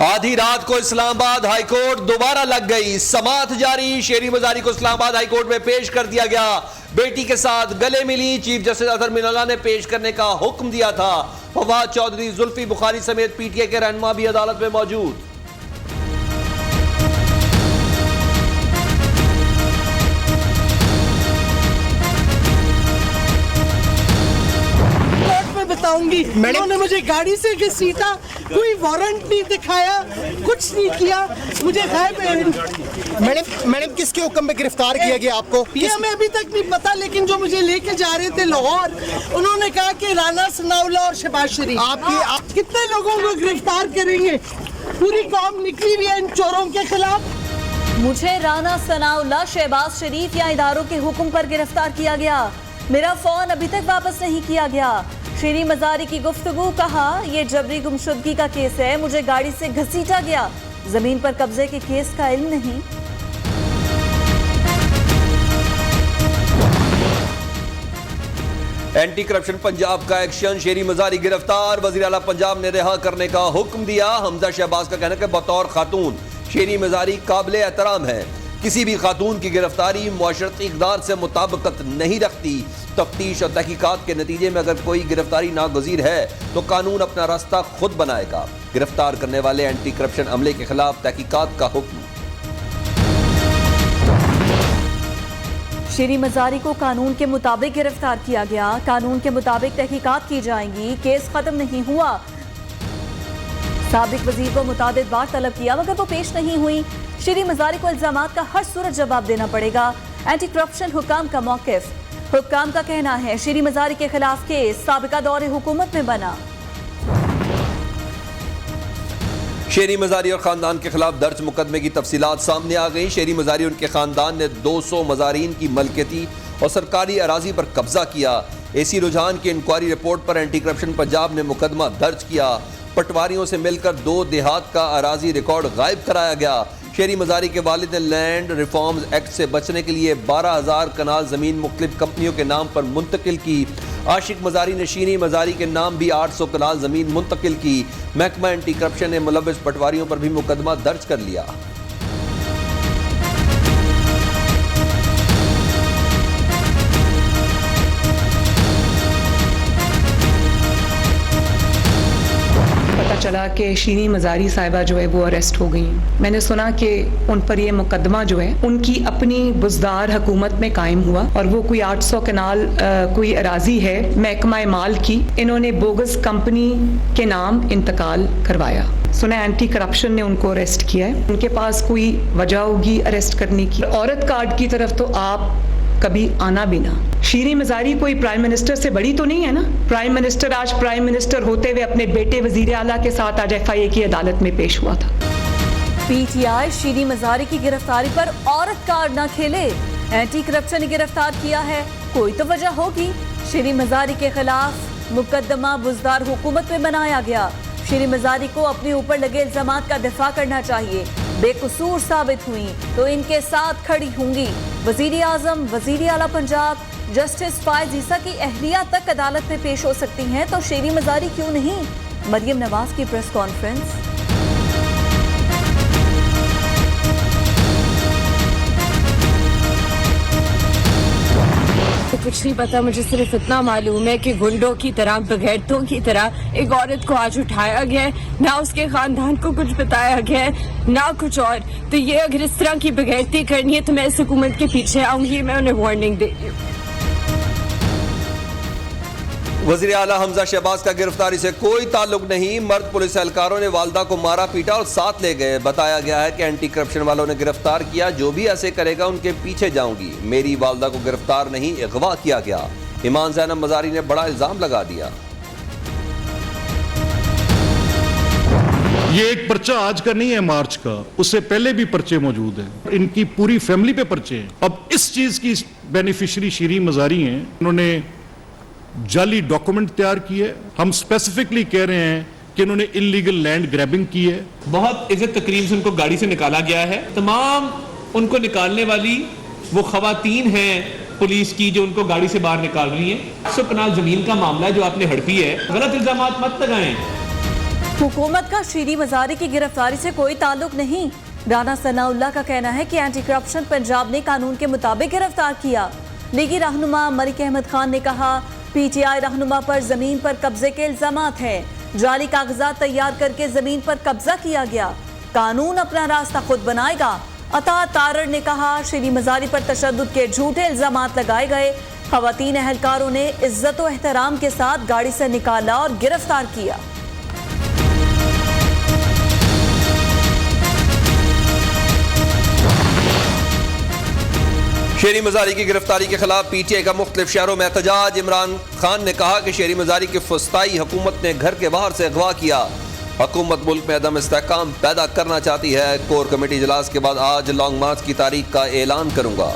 आधी रात को इस्लामाबाद हाईकोर्ट दोबारा लग गई। समाअत जारी। शेरी मजारी को इस्लामाबाद हाईकोर्ट में पेश कर दिया गया। बेटी के साथ गले मिली। चीफ जस्टिस अजहर मिनल्ला ने पेश करने का हुक्म दिया था। फवाद चौधरी, जुल्फी बुखारी समेत पीटीए के रहनुमा भी अदालत में मौजूद। बताऊंगी। उन्होंने मुझे गाड़ी से घसीटा, कोई वारंट नहीं दिखाया, कुछ नहीं किया। मुझे मैडम किसके हुक्म में गिरफ्तार किया गया आपको? ये हमें अभी तक नहीं पता, लेकिन जो मुझे लेके जा रहे थे लाहौर, उन्होंने कहा कि राना सनाउल्ला और शहबाज शरीफ आप कितने लोगों को गिरफ्तार करेंगे? पूरी कौम निकली हुई है इन चोरों के खिलाफ। मुझे राना सनाउल्ला, शहबाज शरीफ या इदारों के हुक्म पर गिरफ्तार किया गया। मेरा फोन अभी तक वापस नहीं किया गया। शेरी मजारी की गुफ्तगू, कहा यह जबरी गुमशुदगी का केस है, मुझे गाड़ी से घसीटा गया, जमीन पर कब्जे के केस का इल्म नहीं। एंटी करप्शन पंजाब का एक्शन। शेरी मजारी गिरफ्तार। वजीर आला पंजाब ने रिहा करने का हुक्म दिया। हमजा शहबाज का कहना है कि बतौर खातून शेरी मजारी काबिल एहतराम है। किसी भी खातून की गिरफ्तारी मुआशरती इक़दार से मुताबिकत नहीं रखती। तफ्तीश और तहकीकात के नतीजे में अगर कोई गिरफ्तारी नागुज़ीर है तो कानून अपना रास्ता खुद बनाएगा। गिरफ्तार करने वाले एंटी करप्शन अमले के खिलाफ तहकीकात का हुक्म। शेरी मजारी को कानून के मुताबिक गिरफ्तार किया गया। कानून के मुताबिक तहकीकात की जाएंगी। केस खत्म नहीं हुआ। साबिक वजीर को मुतादिद बार तलब किया मगर वो पेश नहीं हुई। शेरी मजारी को इल्जामात का हर सूरत जवाब देना पड़ेगा। एंटी करप्शन हुकाम का मौकिफ। हुक्काम का कहना है शेरी मजारी के खिलाफ केस साबिका दौरे हुकूमत में बना। शेरी मजारी और खानदान के खिलाफ दर्ज मुकदमे की तफसीलात सामने आ गई। शेरी मजारी उनके खानदान ने 200 मजारीन की मलकियती और सरकारी अराजी पर कब्जा किया। एसी रुझान की इंक्वायरी रिपोर्ट पर एंटी करप्शन पंजाब ने मुकदमा दर्ज किया। पटवारियों से मिलकर 2 देहात का अराजी रिकॉर्ड गायब कराया गया। शेरी मजारी के वालिद ने लैंड रिफॉर्म्स एक्ट से बचने के लिए 12,000 कनाल जमीन मुख्तलिफ कंपनियों के नाम पर मुंतकिल की। आशिक मजारी ने शीनी मजारी के नाम भी 800 कनाल जमीन मुंतकिल की। महकमा एंटी करप्शन ने मुलव्विस पटवारियों पर भी मुकदमा दर्ज कर लिया। चला कि शीनी मजारी साहिबा जो है वो अरेस्ट हो गई। मैंने सुना कि उन पर ये मुकदमा जो है उनकी अपनी बुजदार हुकूमत में कायम हुआ और वो कोई 800 कनाल कोई अराजी है महकमा माल की, इन्होंने बोगस कंपनी के नाम इंतकाल करवाया। सुना एंटी करप्शन ने उनको अरेस्ट किया है। उनके पास कोई वजह होगी अरेस्ट करने की। औरत कार्ड की तरफ तो आप कभी आना भी ना। शेरी मजारी कोई प्राइम मिनिस्टर से बड़ी तो नहीं है ना। प्राइम मिनिस्टर आज प्राइम मिनिस्टर होते हुए अपने बेटे वजीर आला के साथ आज FIA की अदालत में पेश हुआ था। PTI शेरी मजारी की गिरफ्तारी पर औरत कार्ड ना खेले। एंटी करप्शन ने गिरफ्तार किया है, कोई तो वजह होगी। शेरी मजारी के खिलाफ मुकदमा बुजदार हुकूमत में बनाया गया। शेरी मजारी को अपने ऊपर लगे इल्जामात का दिफा करना चाहिए। बेकसूर साबित हुई तो इनके साथ खड़ी होंगी। वजीर आजम, वजीर आला पंजाब, जस्टिस फायज ईसा की अहलिया तक अदालत में पेश हो सकती हैं, तो शेरी मजारी क्यों नहीं? मरियम नवाज की प्रेस कॉन्फ्रेंस। कुछ नहीं पता, मुझे सिर्फ इतना मालूम है कि गुंडों की तरह, बगैरतों की तरह एक औरत को आज उठाया गया है। ना उसके खानदान को कुछ बताया गया है, ना कुछ और। तो ये अगर इस तरह की बगैरती करनी है तो मैं इस हुकूमत के पीछे आऊंगी। मैं उन्हें वार्निंग दे रही हूँ। वज़ीर आला हमजा शहबाज का गिरफ्तारी से कोई ताल्लुक नहीं। मर्द पुलिस एहलकारों ने वालदा को मारा पीटा और साथ ले गए। बताया गया है कि एंटी करप्शन वालों ने गिरफ्तार किया। जो भी ऐसे करेगा उनके पीछे जाऊंगी। मेरी वालदा को गिरफ्तार नहीं, अगवा किया गया। ईमान ज़ैनब मजारी ने बड़ा इल्जाम लगा दिया। ये एक पर्चा आज का नहीं है, मार्च का, उससे पहले भी पर्चे मौजूद हैं। इनकी पूरी फैमिली पे पर्चे हैं। अब इस चीज की बेनिफिशियरी शेरी मजारी हैं। उन्होंने जाली डॉक्यूमेंट तैयार किए। हम स्पेसिफिकली कह रहे हैं कि इन्होंने इलीगल लैंड ग्रैबिंग की है। बहुत इज्जत तकरीम से उनको गाड़ी से निकाला गया है। तमाम उनको निकालने वाली वो खवातीन हैं पुलिस की जो उनको गाड़ी से बाहर निकाल रही हैं। 100 कनाल जमीन का मामला है जो आपने हड़पी है। गलत इल्जामात मत लगाएं। हुकूमत का शीरी मजारी की गिरफ्तारी से कोई ताल्लुक नहीं। राना सनाउल्लाह का कहना है कि एंटी करप्शन पंजाब ने कानून के मुताबिक गिरफ्तार किया। लीगी रहनुमा मलिक अहमद खान ने कहा, पीटीआई रहनुमा पर जमीन पर कब्जे के इल्जामात हैं। जाली कागजात तैयार करके जमीन पर कब्जा किया गया। कानून अपना रास्ता खुद बनाएगा। अता तारड़ ने कहा, शीरी मजारी पर तशद्दुद के झूठे इल्जामात लगाए गए। खवातीन एहलकारों ने इज्जत व एहतराम के साथ गाड़ी से निकाला और गिरफ्तार किया। शेरी मजारी की गिरफ्तारी के खिलाफ पीटीआई का मुख्तलिफ शहरों में एहतजाज। इमरान खान ने कहा कि शेरी मजारी की फुस्ताई हुकूमत ने घर के बाहर से अगवा किया। हुकूमत मुल्क में अदम इस्तेहकाम पैदा करना चाहती है। कोर कमेटी इजलास के बाद आज लॉन्ग मार्च की तारीख का ऐलान करूंगा।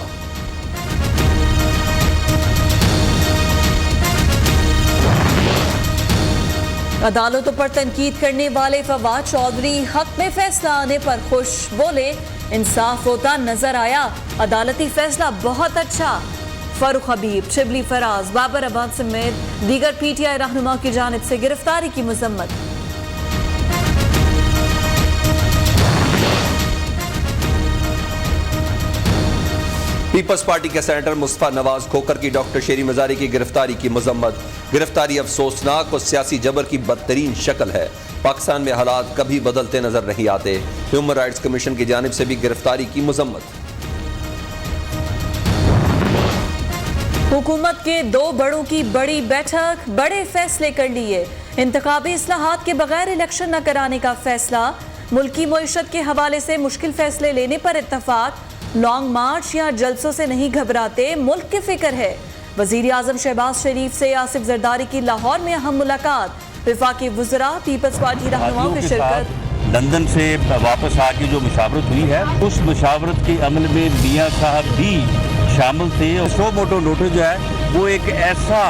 अदालतों पर तनकीद करने वाले फवाद चौधरी हक में फैसला आने पर खुश। बोले, इंसाफ होता नजर आया, अदालती फैसला बहुत अच्छा। फारूक हबीब, शिबली फराज, बाबर अब्बास समेत दीगर पीटीआई रहनुमा की जानिब से गिरफ्तारी की मजम्मत। पीपल्स पार्टी के सेनेटर मुस्तफा नवाज खोकर की डॉक्टर शेरी मजारी की गिरफ्तारी की मजम्मत। गिरफ्तारी अफसोसनाक और सियासी जबर की बदतरीन शक्ल है। पाकिस्तान में हालात कभी बदलते नजर नहीं आते। ह्यूमन राइट्स कमीशन की जानिब से भी गिरफ्तारी की मजम्मत। हुकूमत के दो बड़ों की बड़ी बैठक, बड़े फैसले कर लिए। इंतखाबी इस्लाहात के बगैर इलेक्शन न कराने का फैसला। मुल्की मईशत के हवाले से मुश्किल फैसले लेने पर इत्तफाक। लॉन्ग मार्च या जलसों से नहीं घबराते, मुल्क की फिक्र है। वजीर आजम शहबाज शरीफ से आसिफ जरदारी की लाहौर में अहम मुलाकात। वफाकी वुज़रा, पीपल्स पार्टी रहनुमाओं की शिरकत। लंदन से वापस आके जो मुशावरत हुई है, उस मुशावरत के अमल में मियाँ साहब भी शामिल थे। शो मोटो नोटो जो है वो एक ऐसा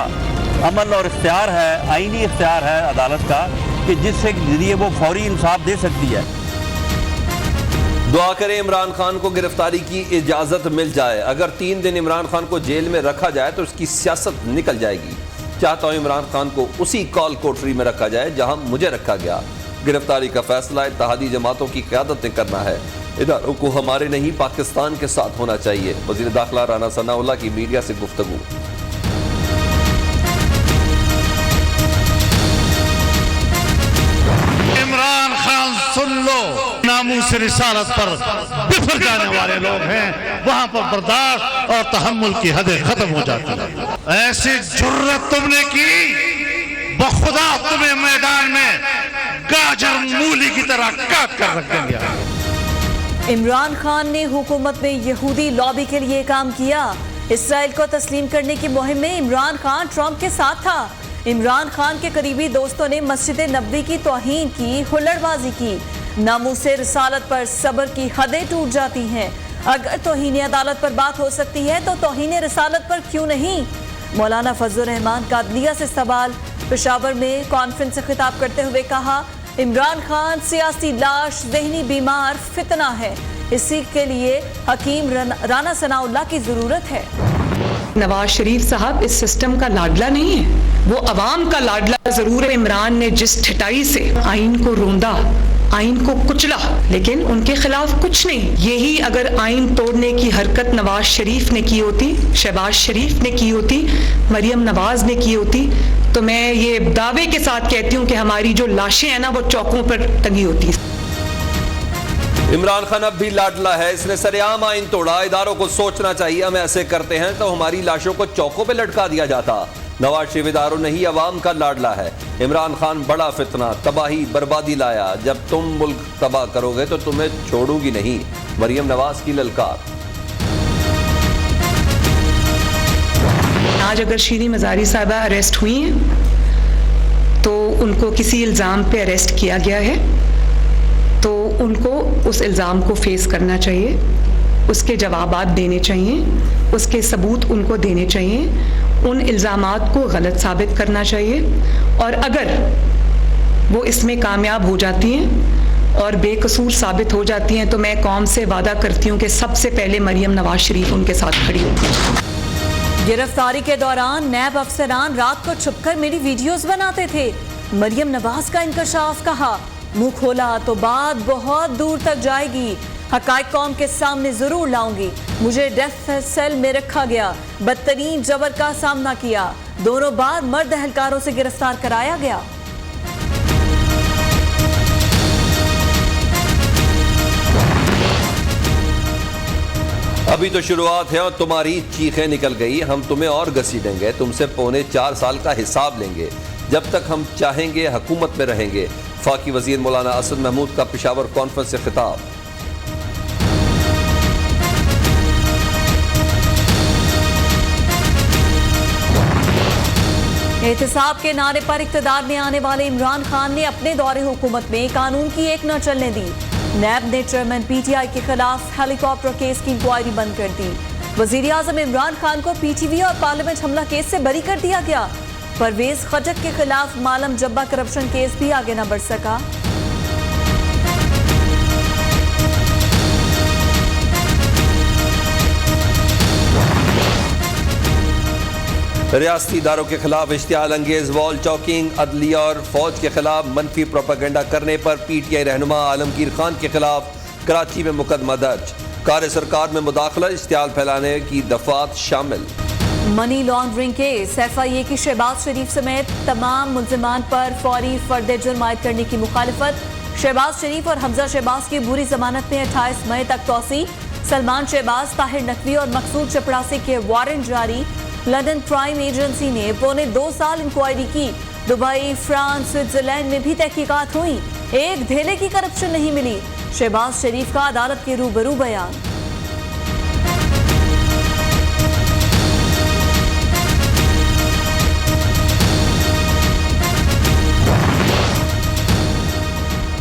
अमल और इख्तियार है, आईनी इख्तियार है अदालत का, कि जिससे जरिए वो फौरी इंसाफ दे सकती है। दुआ करें इमरान खान को गिरफ्तारी की इजाजत मिल जाए। अगर 3 दिन इमरान खान को जेल में रखा जाए तो उसकी सियासत निकल जाएगी। चाहता हूं इमरान खान को उसी कॉल कोठरी में रखा जाए जहां मुझे रखा गया। गिरफ्तारी का फैसला इत्तेहादी जमातों की क़यादत ने करना है। इदारों को हमारे नहीं पाकिस्तान के साथ होना चाहिए। वज़ीर दाखिला राना सनाउल्लाह की मीडिया से गुफ्तगू। इमरान खान सुन लो, नामूस रिसालत पर बिफर जाने वाले लोग हैं, वहां पर बर्दाश्त और तहम्मुल की हदें खत्म हो जाती है। ऐसी जुर्रत तुमने की, बखुदा तुम्हें मैदान में गाजर मूली की तरह काट कर रख देंगे। इमरान खान ने हुकूमत में यहूदी लॉबी के लिए काम किया। इसराइल को तस्लीम करने की मुहिम में इमरान खान ट्रंप के साथ था। इमरान खान के करीबी दोस्तों ने मस्जिद नबवी की तौहीन की, हुल्लड़बाजी की। नामूसे रिसालत पर सब्र की हदें टूट जाती हैं। अगर तौहीन अदालत पर बात हो सकती है तो तौहीन रिसालत पर क्यों नहीं? मौलाना फजलुर रहमान कादलिया से सवाल। पेशावर में कॉन्फ्रेंस से खिताब करते हुए कहा, इमरान खान सियासी लाश, ज़हनी बीमार, फितना है। इसी के लिए हकीम राना सनाउल्लाह की जरूरत है। नवाज शरीफ साहब इस सिस्टम का लाडला नहीं है, वो अवाम का लाडला जरूर है। इमरान ने जिस ठटाई से आइन को रोंदा, आइन को कुचला, लेकिन उनके खिलाफ कुछ नहीं। यही अगर आइन तोड़ने की हरकत नवाज शरीफ ने की होती, शहबाज शरीफ ने की होती, मरियम नवाज ने की होती, तो मैं ये दावे के साथ कहती हूँ कि हमारी जो लाशें हैं ना, वो चौकों पर टंगी होती। इमरान खान अब भी लाडला है। इसने सरेआम आइन तोड़ा। इदारों को सोचना चाहिए, हम ऐसे करते हैं तो हमारी लाशों को चौकों पे लटका दिया जाता। नवाज शरीफ इदारों नहीं, अवाम का लाडला है। इमरान खान बड़ा फितना, तबाही, बर्बादी लाया। जब तुम मुल्क तबाह करोगे तो तुम्हें छोड़ूंगी नहीं। मरियम नवाज की ललकार। आज अगर शीरी मजारी साहिबा अरेस्ट हुई हैं तो उनको किसी इल्ज़ाम पे अरेस्ट किया गया है, तो उनको उस इल्ज़ाम को फेस करना चाहिए, उसके जवाबात देने चाहिए, उसके सबूत उनको देने चाहिए, उन इल्ज़ामात को गलत साबित करना चाहिए। और अगर वो इसमें कामयाब हो जाती हैं और बेकसूर साबित हो जाती हैं तो मैं कौम से वादा करती हूँ कि सबसे पहले मरियम नवाज शरीफ उनके साथ खड़ी होगी। गिरफ्तारी के दौरान नैब अफसरान रात को छुपकर मेरी वीडियोस बनाते थे। मरियम नवाज का इंकशाफ, कहा मुंह खोला तो बात बहुत दूर तक जाएगी, हकायक कौम के सामने जरूर लाऊंगी। मुझे डेथ सेल में रखा गया, बदतरीन जबर का सामना किया, दोनों बार मर्द एहलकारों से गिरफ्तार कराया गया। अभी तो शुरुआत है और तुम्हारी चीखें निकल गई। हम तुम्हें और घसीटेंगे, तुमसे 4.25 साल का हिसाब लेंगे। जब तक हम चाहेंगे हुकूमत में रहेंगे। फाकी वजीर मौलाना असद महमूद का पेशावर कॉन्फ्रेंस से खिताब। एहतसाब के नारे पर इक़्तिदार में आने वाले इमरान खान ने अपने दौरे हुकूमत में कानून की एक न चलने दी। नैब ने चेयरमैन PTI के खिलाफ हेलीकॉप्टर केस की इंक्वायरी बंद कर दी। वजीर आजम इमरान खान को PTV और पार्लियामेंट हमला केस से बरी कर दिया गया। परवेज खटक के खिलाफ मालम जब्बा करप्शन केस भी आगे न बढ़ सका। रियासती इदारों के खिलाफ इश्तियाल अंगेज वॉल चौकिंग, अदलिया और फौज के खिलाफ मनफी प्रोपेगेंडा करने पर PTI रहनुमा आलमगीर खान के खिलाफ कराची में मुकदमा दर्ज। कार सरकार में मुदाखलत, इश्तियाल फैलाने की दफात शामिल। मनी लॉन्ड्रिंग केस, FIA की शहबाज शरीफ समेत तमाम मुल्जिमान पर फौरी फर्द जुर्म आयद करने की मुखालिफत। शहबाज शरीफ और हमजा शहबाज की बुरी जमानत में 28 मई तक तौसी। सलमान शहबाज, ताहिर नकवी और मकसूद चपड़ासी के वारंट जारी। लंदन क्राइम एजेंसी ने 2.25 साल इंक्वायरी की। दुबई, फ्रांस, स्विट्जरलैंड में भी तहकीकात हुई, एक धेले की करप्शन नहीं मिली। शहबाज शरीफ का अदालत के रूबरू बयान।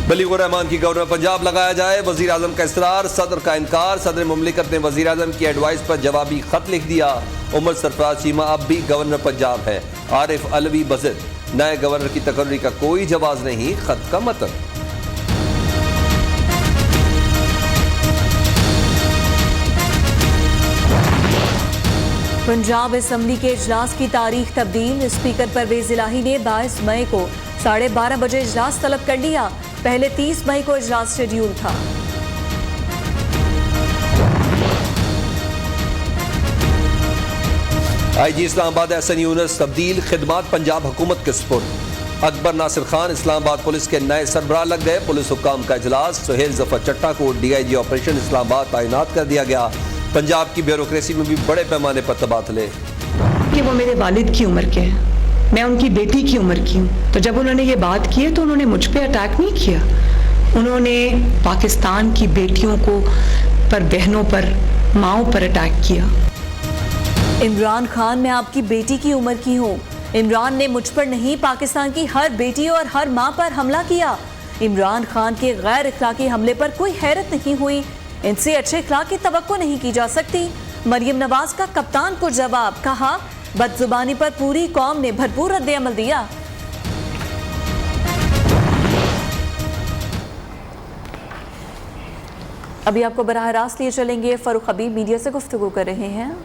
बलीगुर रहमान की गवर्नर पंजाब लगाया जाए, वजीर आजम का इसरार, सदर का इनकार। सदर मुमलिकत ने वजीर आजम की एडवाइस पर जवाबी खत लिख दिया। उमर सरफराज चीमा अब भी गवर्नर पंजाब है। आरिफ अलवी बज़िद, नए गवर्नर की तकर्री का कोई जवाब नहीं, खत का मतन। पंजाब असम्बली के इजलास की तारीख तब्दील। स्पीकर परवेज इलाही ने 22 मई को 12:30 बजे इजलास तलब कर लिया। पहले 30 मई को इजलास शेड्यूल था। IG इस्लामाबाद एहसन यूनुस तब्दील, खिदमात पंजाब हुकूमत के सुपुर्द। अकबर नासिर खान इस्लामाबाद पुलिस के नए सरबराह लग गए। पुलिस हुक्काम का इजलास। सुहेल जफर चट्टा को DIG ऑपरेशन इस्लामाबाद तैनात कर दिया गया। पंजाब की ब्यूरोक्रेसी में भी बड़े पैमाने पर तबादले। कि वो मेरे वालिद की उम्र के हैं, मैं उनकी बेटी की उम्र की हूँ। तो जब उन्होंने ये बात की है तो उन्होंने मुझ पे अटैक नहीं किया, उन्होंने पाकिस्तान की बेटियों को पर, बहनों पर, माओं पर अटैक किया। इमरान खान, मैं आपकी बेटी की उम्र की हूँ। इमरान ने मुझ पर नहीं, पाकिस्तान की हर बेटी और हर माँ पर हमला किया। इमरान खान के गैर इखलाकी हमले पर कोई हैरत नहीं हुई। इनसे अच्छे इखलाक की तवक्को नहीं की जा सकती। मरियम नवाज का कप्तान को जवाब, कहा बदजुबानी पर पूरी कौम ने भरपूर रद्द-ए-अमल दिया। अभी आपको बराह रास्त लिए चलेंगे। फरूख हबीब मीडिया से गुफ्तगू कर रहे हैं।